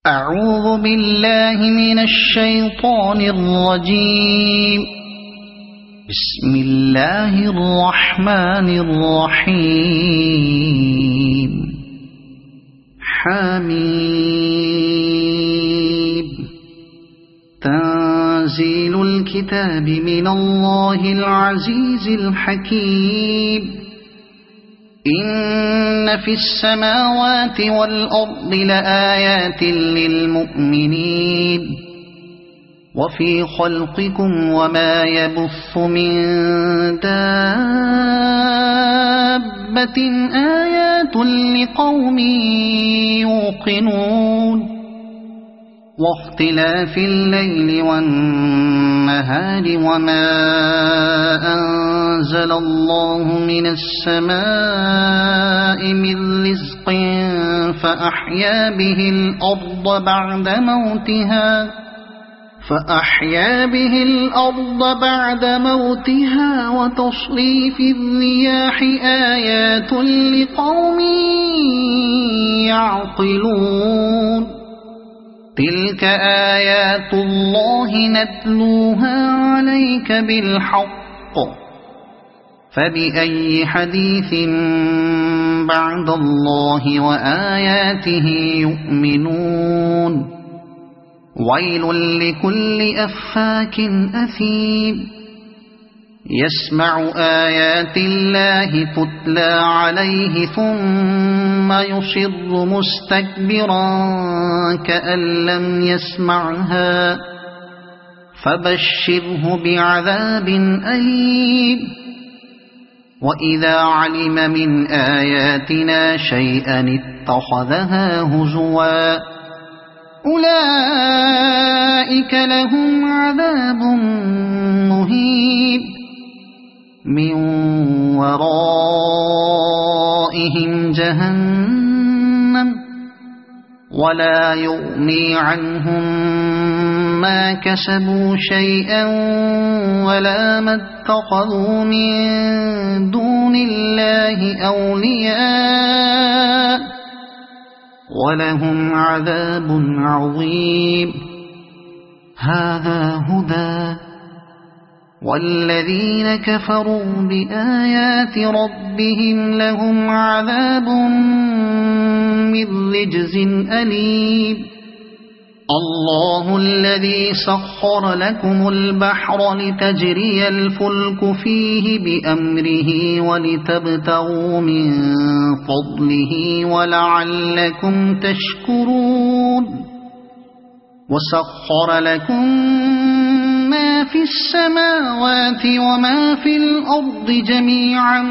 أعوذ بالله من الشيطان الرجيم. بسم الله الرحمن الرحيم. حميد. تنزيل الكتاب من الله العزيز الحكيم. إن في السماوات والأرض لآيات للمؤمنين وفي خلقكم وما يبث من دابة آيات لقوم يوقنون واختلاف الليل والنهار وما أنزل الله من السماء من رزق فأحيا به الأرض بعد موتها وتصريف الرياح آيات لقوم يعقلون. تلك آيات الله نتلوها عليك بالحق فبأي حديث بعد الله وآياته يؤمنون. ويل لكل أفاك أثيم يسمع آيات الله تتلى عليه ثم يصر مستكبرا كأن لم يسمعها فبشره بعذاب أليم. وإذا علم من آياتنا شيئا اتخذها هزوا أولئك لهم عذاب مهين من ورائهم جهنم ولا يغني عنهم ما كسبوا شيئا ولا ما اتخذوا من دون الله أولياء ولهم عذاب عظيم. هذا هدى والذين كفروا بآيات ربهم لهم عذاب من رجز أليم. الله الذي سخر لكم البحر لتجري الفلك فيه بأمره ولتبتغوا من فضله ولعلكم تشكرون. وسخر لكم ما في السماوات وما في الأرض جميعا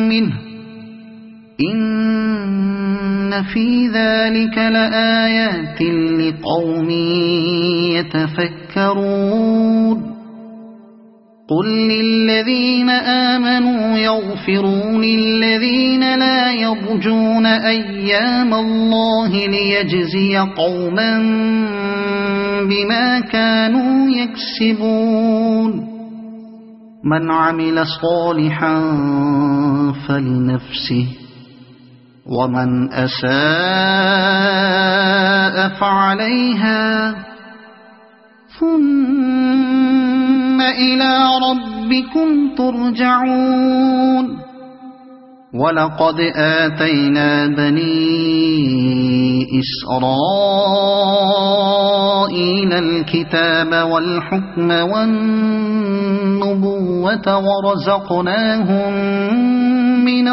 منه إن في ذلك لآيات لقوم يتفكرون. قل للذين آمنوا يغفروا للذين لا يرجون أيام الله ليجزي قوما بما كانوا يكسبون. من عمل صالحا فلنفسه ومن أساء فعليها ثم إلى ربكم ترجعون. ولقد آتينا بني إسرائيل الكتاب والحكم والنبوة ورزقناهم من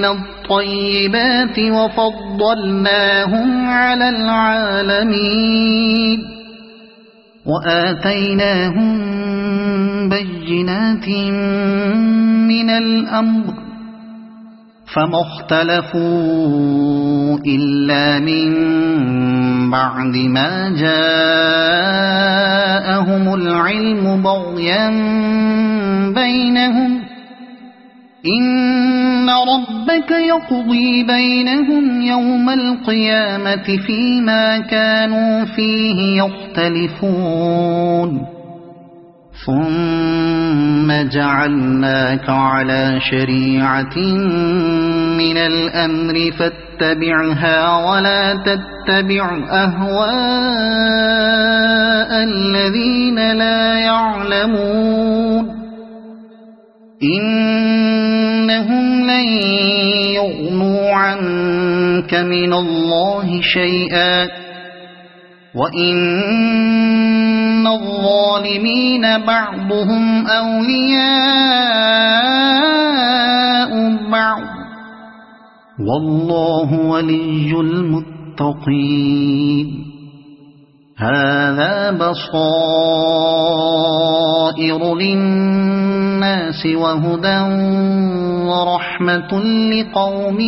الطيبات وفضلناهم على العالمين وآتيناهم بينات من الأمر فما اختلفوا إلا من بعد ما جاءهم العلم بغيا بينهم إن ربك يقضي بينهم يوم القيامة فيما كانوا فيه يختلفون. ثم ثم جعلناك على شريعة من الأمر فاتبعها ولا تتبع أهواء الذين لا يعلمون إنهم لن يغنوا عنك من الله شيئا وإن الظالمين بعضهم أولياء بعض والله ولي المتقين هذا بصائر للناس وهدى ورحمة لقوم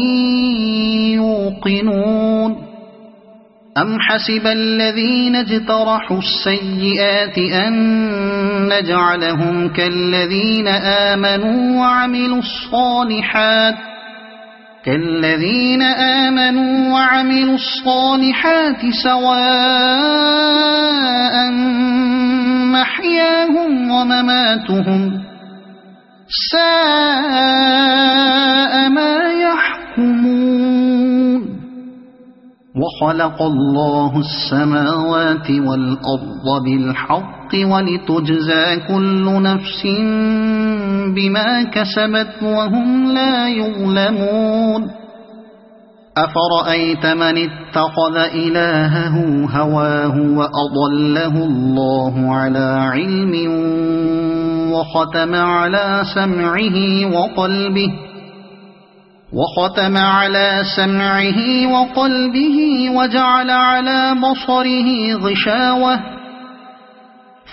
يوقنون أم حسب الذين اجترحوا السيئات أن نجعلهم كالذين آمنوا وعملوا الصالحات سواء محياهم ومماتهم ساء ما يحكمون وخلق الله السماوات والأرض بالحق ولتجزى كل نفس بما كسبت وهم لا يظلمون أفرأيت من اتخذ إلهه هواه وأضله الله على علم وختم على سمعه وقلبه وجعل على بصره غشاوة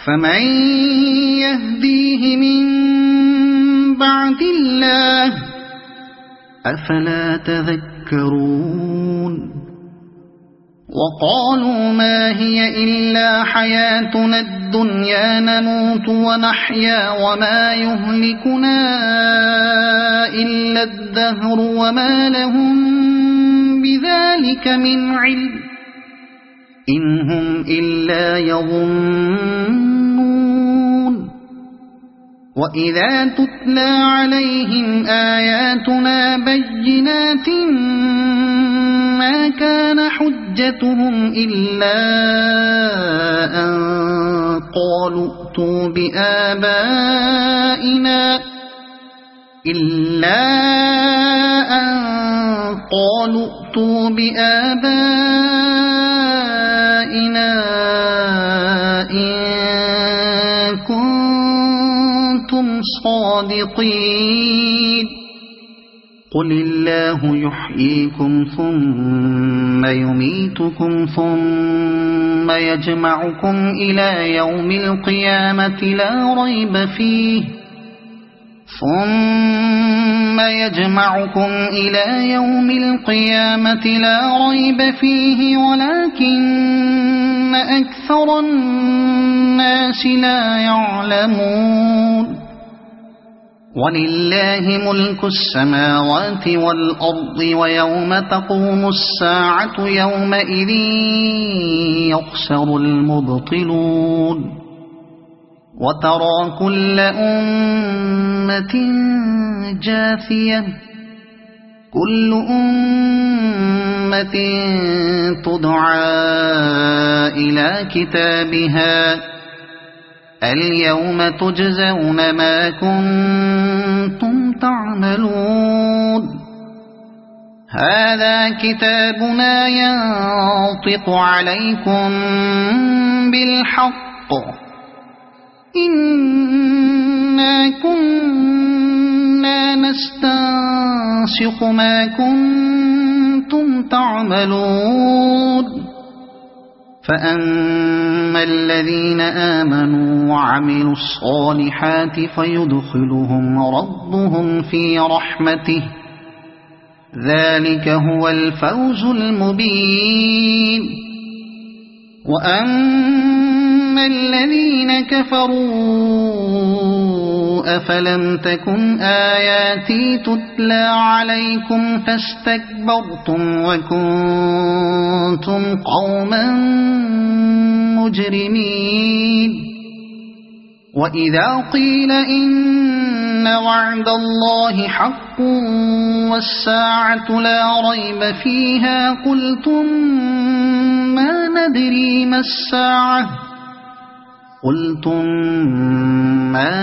فمن يهديه من بعد الله أفلا تذكرون وقالوا ما هي إلا حياتنا الدنيا نموت ونحيا وما يهلكنا إلا الدهر وما لهم بذلك من علم إن هم إلا يظنون وإذا تتلى عليهم آياتنا بينات ما كان حجتهم إلا أن قالوا ائتوا بآبائنا إن كنتم صادقين قل الله يحييكم ثم يميتكم ثم يجمعكم إلى يوم القيامة لا ريب فيه ولكن أكثر الناس لا يعلمون ولله ملك السماوات والأرض ويوم تقوم الساعة يومئذ يخسر المبطلون وترى كل أمة جاثية كل أمة تدعى إلى كتابها اليوم تجزون ما كنتم تعملون هذا كتابنا ينطق عليكم بالحق إنا كنا نستنسخ ما كنتم تعملون فأما الذين آمنوا وعملوا الصالحات فيدخلهم ربهم في رحمته ذلك هو الفوز المبين وأما الذين كفروا أفلم تكن آياتي تتلى عليكم فاستكبرتم وكنتم قوما مجرمين وإذا قيل إن وعد الله حق والساعة لا ريب فيها قلتم ما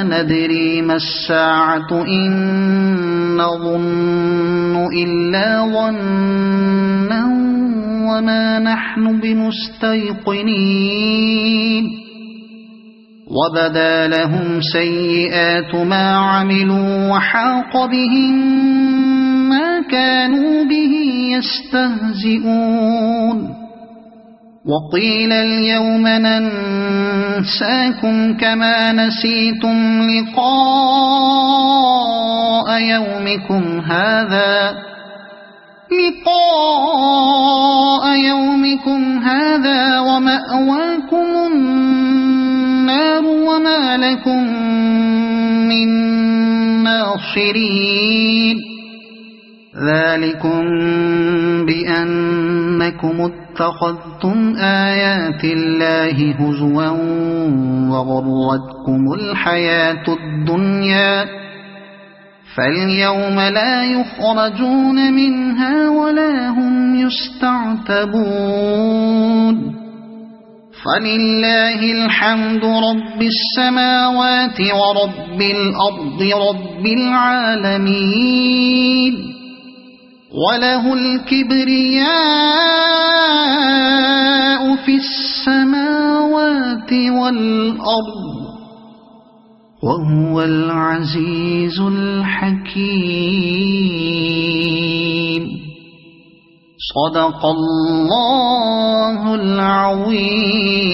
ندري ما الساعة إن نظن إلا ظنا وما نحن بمستيقنين وبدا لهم سيئات ما عملوا وحاق بهم ما كانوا به يستهزئون وقيل اليوم ننساكم كما نسيتم لقاء يومكم هذا ومأواكم النار وما لكم من ناصرين ذلكم بأنكم اتخذتم آيات الله هزوا وغرتكم الحياة الدنيا فاليوم لا يخرجون منها ولا هم يستعتبون فلله الحمد رب السماوات ورب الأرض رب العالمين وله الكبرياء في السماوات والأرض وهو العزيز الحكيم صدق الله العظيم.